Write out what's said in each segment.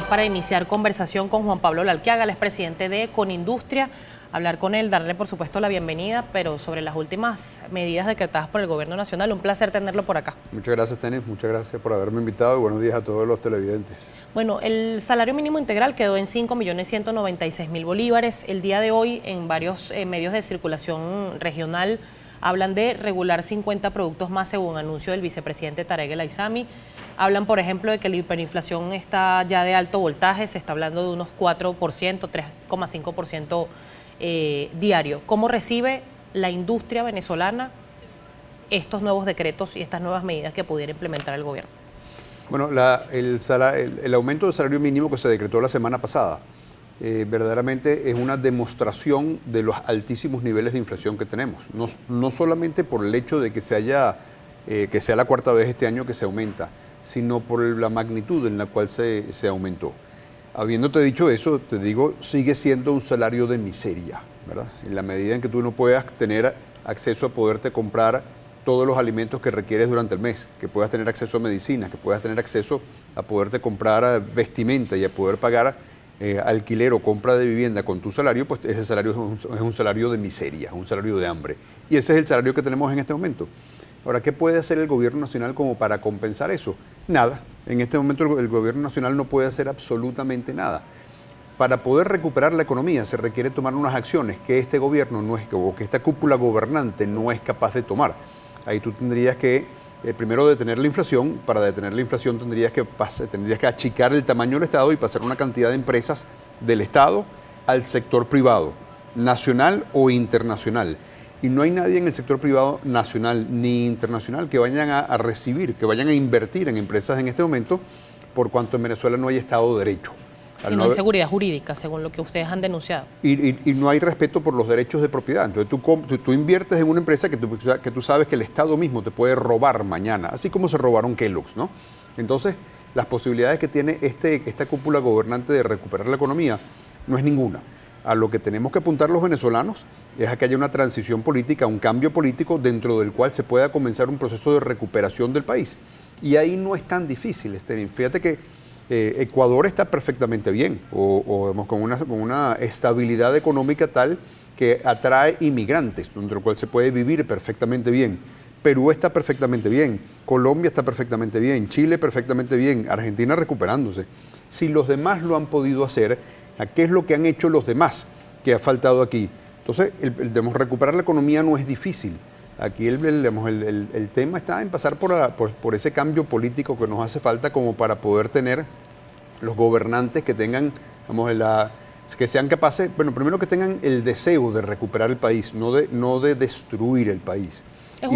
es para iniciar conversación con Juan Pablo Lalquiaga, el expresidente de Conindustria, hablar con él, darle por supuesto la bienvenida, pero sobre las últimas medidas decretadas por el Gobierno Nacional. Un placer tenerlo por acá. Muchas gracias, Tenis, muchas gracias por haberme invitado y buenos días a todos los televidentes. Bueno, el salario mínimo integral quedó en 5.196.000 bolívares. El día de hoy, en varios medios de circulación regional, hablan de regular 50 productos más según anuncio del vicepresidente Tarek El Aissami. Hablan, por ejemplo, de que la hiperinflación está ya de alto voltaje, se está hablando de unos 4%, 3,5% diario. ¿Cómo recibe la industria venezolana estos nuevos decretos y estas nuevas medidas que pudiera implementar el gobierno? Bueno, el aumento del salario mínimo que se decretó la semana pasada verdaderamente es una demostración de los altísimos niveles de inflación que tenemos. No solamente por el hecho de que que sea la cuarta vez este año que se aumenta, sino por la magnitud en la cual se aumentó. Habiéndote dicho eso, te digo, sigue siendo un salario de miseria, ¿verdad? En la medida en que tú no puedas tener acceso a poderte comprar todos los alimentos que requieres durante el mes, que puedas tener acceso a medicinas, que puedas tener acceso a poderte comprar vestimenta y a poder pagar alquiler o compra de vivienda con tu salario, pues ese salario es un salario de miseria, un salario de hambre. Y ese es el salario que tenemos en este momento. Ahora, ¿qué puede hacer el gobierno nacional como para compensar eso? Nada. En este momento el gobierno nacional no puede hacer absolutamente nada. Para poder recuperar la economía se requiere tomar unas acciones que este gobierno o que esta cúpula gobernante no es capaz de tomar. Ahí tú tendrías que, primero, detener la inflación. Para detener la inflación tendrías que achicar el tamaño del Estado y pasar una cantidad de empresas del Estado al sector privado, nacional o internacional. Y no hay nadie en el sector privado nacional ni internacional que vayan a recibir, que vayan a invertir en empresas en este momento, por cuanto en Venezuela no hay Estado de Derecho. Y no hay seguridad jurídica, según lo que ustedes han denunciado. Y no hay respeto por los derechos de propiedad. Entonces tú inviertes en una empresa que tú sabes que el Estado mismo te puede robar mañana, así como se robaron Kellogg's, ¿no? Entonces, las posibilidades que tiene esta cúpula gobernante de recuperar la economía no es ninguna. A lo que tenemos que apuntar los venezolanos es a que haya una transición política, un cambio político dentro del cual se pueda comenzar un proceso de recuperación del país. Y ahí no es tan difícil, Fíjate que Ecuador está perfectamente bien, con una estabilidad económica tal que atrae inmigrantes, donde lo cual se puede vivir perfectamente bien. Perú está perfectamente bien, Colombia está perfectamente bien, Chile perfectamente bien, Argentina recuperándose. Si los demás lo han podido hacer, ¿qué es lo que han hecho los demás que ha faltado aquí? Entonces, recuperar la economía no es difícil. Aquí el tema está en pasar por ese cambio político que nos hace falta como para poder tener los gobernantes que tengan, que sean capaces, bueno, primero que tengan el deseo de recuperar el país, no de destruir el país. ¿Es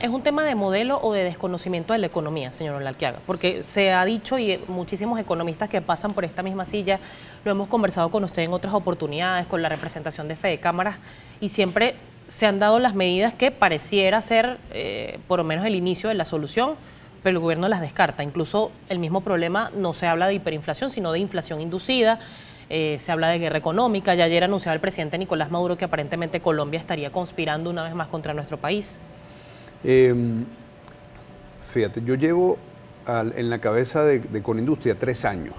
un tema de modelo o de desconocimiento de la economía, señor Lalquiaga? Porque se ha dicho, y muchísimos economistas que pasan por esta misma silla, lo hemos conversado con usted en otras oportunidades, con la representación de Fede Cámaras, y siempre se han dado las medidas que pareciera ser, por lo menos, el inicio de la solución, pero el gobierno las descarta. Incluso el mismo problema no se habla de hiperinflación, sino de inflación inducida. Se habla de guerra económica. Ya ayer anunciaba el presidente Nicolás Maduro que aparentemente Colombia estaría conspirando una vez más contra nuestro país. Fíjate, yo llevo en la cabeza de Conindustria 3 años.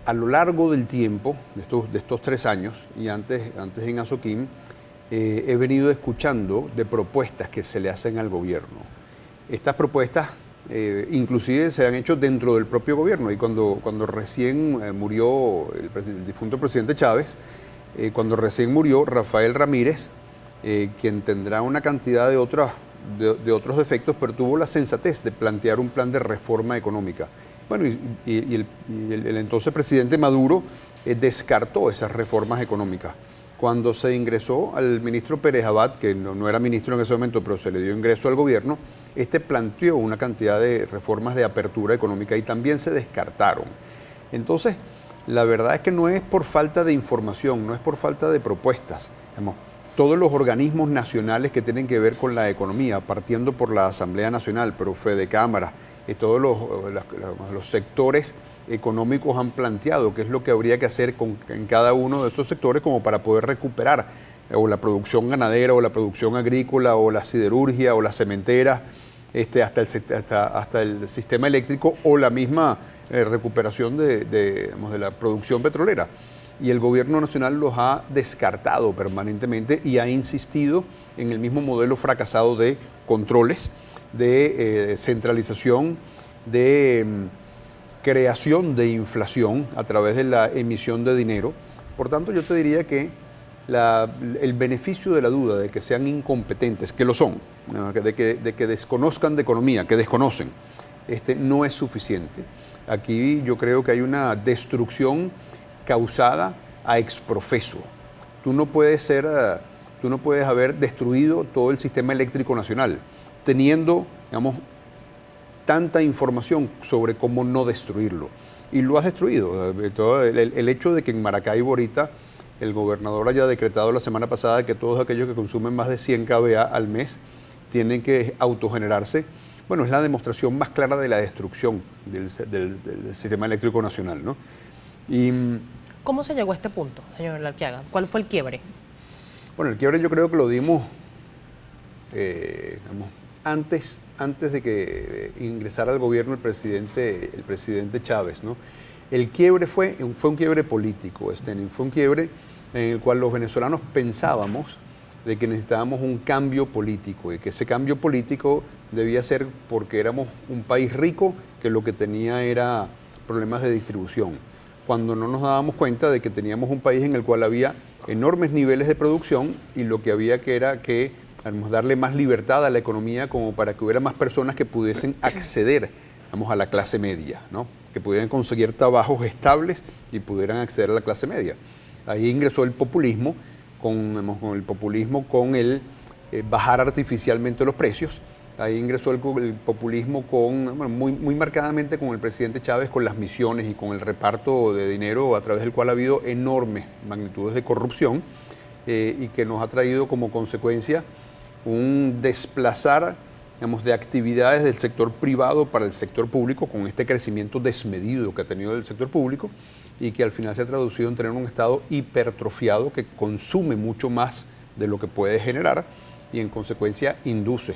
A lo largo del tiempo, de estos 3 años, y antes en Azoquim, he venido escuchando de propuestas que se le hacen al gobierno. Estas propuestas inclusive se han hecho dentro del propio gobierno, y cuando recién murió el difunto presidente Chávez, cuando recién murió Rafael Ramírez, quien tendrá una cantidad de otros defectos, pero tuvo la sensatez de plantear un plan de reforma económica. Bueno, y el entonces presidente Maduro descartó esas reformas económicas. Cuando se ingresó al ministro Pérez Abad, que no era ministro en ese momento, pero se le dio ingreso al gobierno, planteó una cantidad de reformas de apertura económica y también se descartaron. Entonces, la verdad es que no es por falta de información, no es por falta de propuestas. Todos los organismos nacionales que tienen que ver con la economía, partiendo por la Asamblea Nacional, pero Fede Cámaras, todos los sectores económicos han planteado qué es lo que habría que hacer en cada uno de esos sectores como para poder recuperar o la producción ganadera o la producción agrícola o la siderurgia o la cementera, hasta el sistema eléctrico o la misma recuperación digamos, de la producción petrolera. Y el gobierno nacional los ha descartado permanentemente y ha insistido en el mismo modelo fracasado de controles, de centralización, de creación de inflación a través de la emisión de dinero. Por tanto, yo te diría que el beneficio de la duda de que sean incompetentes, que lo son, ¿no? de que desconozcan de economía, que desconocen, no es suficiente. Aquí yo creo que hay una destrucción causada a exprofeso. Tú no puedes haber destruido todo el sistema eléctrico nacional teniendo, digamos, tanta información sobre cómo no destruirlo. Y lo has destruido. El hecho de que en Maracaibo ahorita el gobernador haya decretado la semana pasada que todos aquellos que consumen más de 100 kVA al mes tienen que autogenerarse, bueno, es la demostración más clara de la destrucción del sistema eléctrico nacional, ¿no? Y, ¿cómo se llegó a este punto, señor Larquiaga? ¿Cuál fue el quiebre? bueno, el quiebre yo creo que lo dimos digamos, antes de que ingresara al gobierno el presidente Chávez, ¿no? El quiebre fue un quiebre político, fue un quiebre en el cual los venezolanos pensábamos de que necesitábamos un cambio político y que ese cambio político debía ser porque éramos un país rico que lo que tenía era problemas de distribución, cuando no nos dábamos cuenta de que teníamos un país en el cual había enormes niveles de producción y lo que había que era que darle más libertad a la economía como para que hubiera más personas que pudiesen acceder, vamos, a la clase media, ¿no? Que pudieran conseguir trabajos estables y pudieran acceder a la clase media. Ahí ingresó el populismo, con el bajar artificialmente los precios. Ahí ingresó el populismo muy marcadamente con el presidente Chávez, con las misiones y con el reparto de dinero a través del cual ha habido enormes magnitudes de corrupción y que nos ha traído como consecuencia un desplazar, digamos, de actividades del sector privado para el sector público, con este crecimiento desmedido que ha tenido el sector público y que al final se ha traducido en tener un Estado hipertrofiado que consume mucho más de lo que puede generar y en consecuencia induce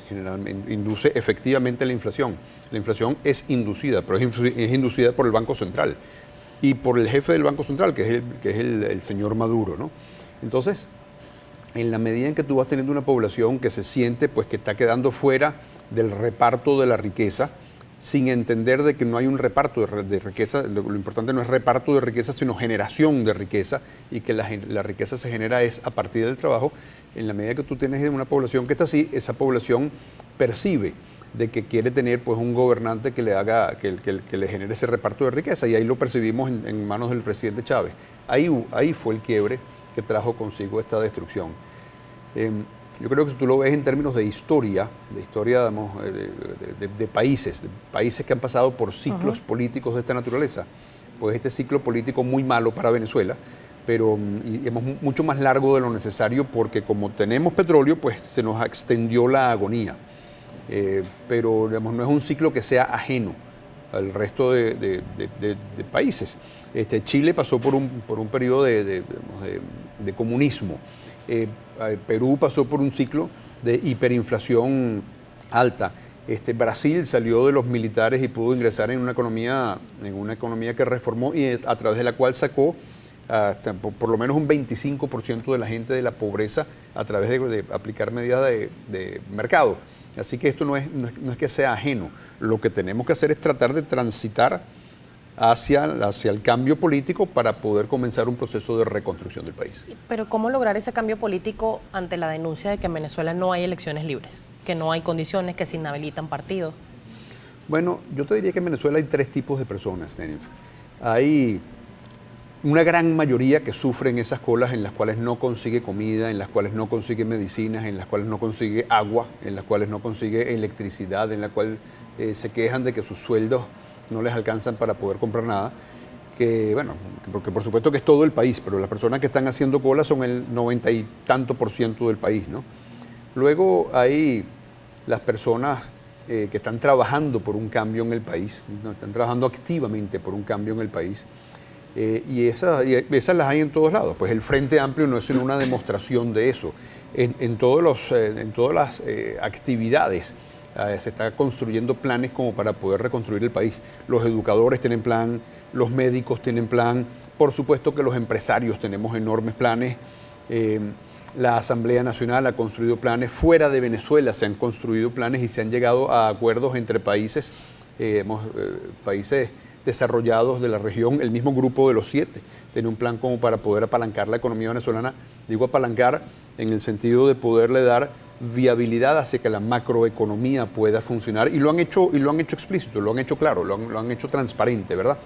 efectivamente la inflación. La inflación es inducida, pero es inducida por el Banco Central y por el jefe del Banco Central, que es el señor Maduro, ¿no? Entonces, en la medida en que tú vas teniendo una población que se siente pues que está quedando fuera del reparto de la riqueza, sin entender de que no hay un reparto de riqueza, lo importante no es reparto de riqueza, sino generación de riqueza, y que la riqueza se genera es a partir del trabajo. En la medida que tú tienes una población que está así, esa población percibe de que quiere tener pues un gobernante que le genere ese reparto de riqueza, y ahí lo percibimos en manos del presidente Chávez. Ahí fue el quiebre que trajo consigo esta destrucción. Yo creo que si tú lo ves en términos de historia, digamos, de países que han pasado por ciclos políticos de esta naturaleza, pues este ciclo político muy malo para Venezuela, pero digamos, mucho más largo de lo necesario, porque como tenemos petróleo, pues se nos extendió la agonía. Pero digamos, no es un ciclo que sea ajeno al resto de países. Chile pasó por un periodo de comunismo. Perú pasó por un ciclo de hiperinflación alta. Brasil salió de los militares y pudo ingresar en una economía que reformó y a través de la cual sacó hasta por lo menos un 25% de la gente de la pobreza a través de aplicar medidas de mercado. Así que esto no es que sea ajeno. Lo que tenemos que hacer es tratar de transitar hacia el cambio político para poder comenzar un proceso de reconstrucción del país. Pero ¿cómo lograr ese cambio político ante la denuncia de que en Venezuela no hay elecciones libres, que no hay condiciones, que se inhabilitan partidos? Bueno, yo te diría que en Venezuela hay tres tipos de personas, Jennifer. Hay una gran mayoría que sufren esas colas en las cuales no consigue comida, en las cuales no consigue medicinas, en las cuales no consigue agua, en las cuales no consigue electricidad, en las cuales se quejan de que sus sueldos no les alcanzan para poder comprar nada, porque por supuesto que es todo el país, pero las personas que están haciendo cola son el 90 y tanto % del país, ¿no? Luego hay las personas que están trabajando por un cambio en el país, ¿no? Están trabajando activamente por un cambio en el país, y esas las hay en todos lados. Pues el Frente Amplio no es sino una demostración de eso. En todas las actividades se está construyendo planes como para poder reconstruir el país. Los educadores tienen plan, los médicos tienen plan, por supuesto que los empresarios tenemos enormes planes. La Asamblea Nacional ha construido planes, fuera de Venezuela se han construido planes y se han llegado a acuerdos entre países, países desarrollados de la región. El mismo grupo de los 7 tiene un plan como para poder apalancar la economía venezolana. Digo apalancar en el sentido de poderle dar viabilidad hacia que la macroeconomía pueda funcionar, y lo han hecho explícito, lo han hecho claro, lo han hecho transparente, ¿verdad?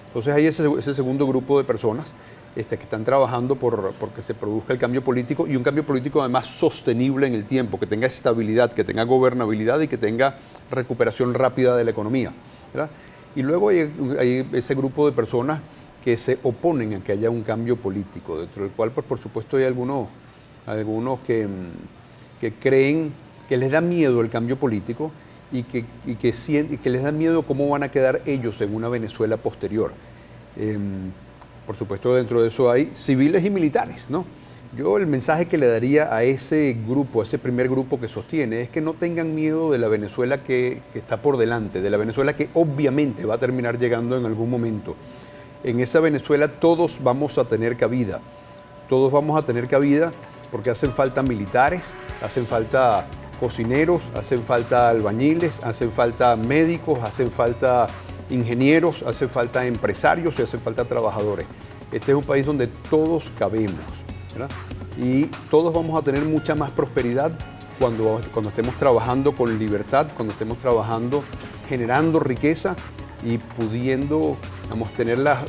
Entonces hay ese segundo grupo de personas que están trabajando porque se produzca el cambio político, y un cambio político además sostenible en el tiempo, que tenga estabilidad, que tenga gobernabilidad y que tenga recuperación rápida de la economía, ¿verdad? Y luego hay ese grupo de personas que se oponen a que haya un cambio político, dentro del cual, pues, por supuesto, hay algunos que creen que les da miedo el cambio político y que les da miedo cómo van a quedar ellos en una Venezuela posterior. Por supuesto, dentro de eso hay civiles y militares, ¿no? Yo el mensaje que le daría a ese grupo, a ese primer grupo que sostiene, es que no tengan miedo de la Venezuela que está por delante, de la Venezuela que obviamente va a terminar llegando en algún momento. En esa Venezuela todos vamos a tener cabida, porque hacen falta militares, hacen falta cocineros, hacen falta albañiles, hacen falta médicos, hacen falta ingenieros, hacen falta empresarios y hacen falta trabajadores. Este es un país donde todos cabemos, ¿verdad? Y todos vamos a tener mucha más prosperidad cuando estemos trabajando con libertad, cuando estemos trabajando generando riqueza y pudiendo, vamos, tener la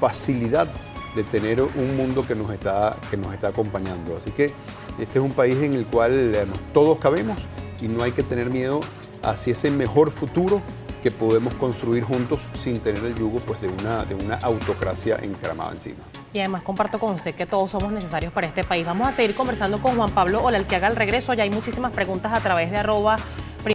facilidad de tener un mundo que nos está acompañando. Así que este es un país en el cual todos cabemos y no hay que tener miedo hacia ese mejor futuro que podemos construir juntos sin tener el yugo, pues, de una autocracia encaramada encima. Y además comparto con usted que todos somos necesarios para este país. Vamos a seguir conversando con Juan Pablo Olalquiaga al regreso. Ya hay muchísimas preguntas a través de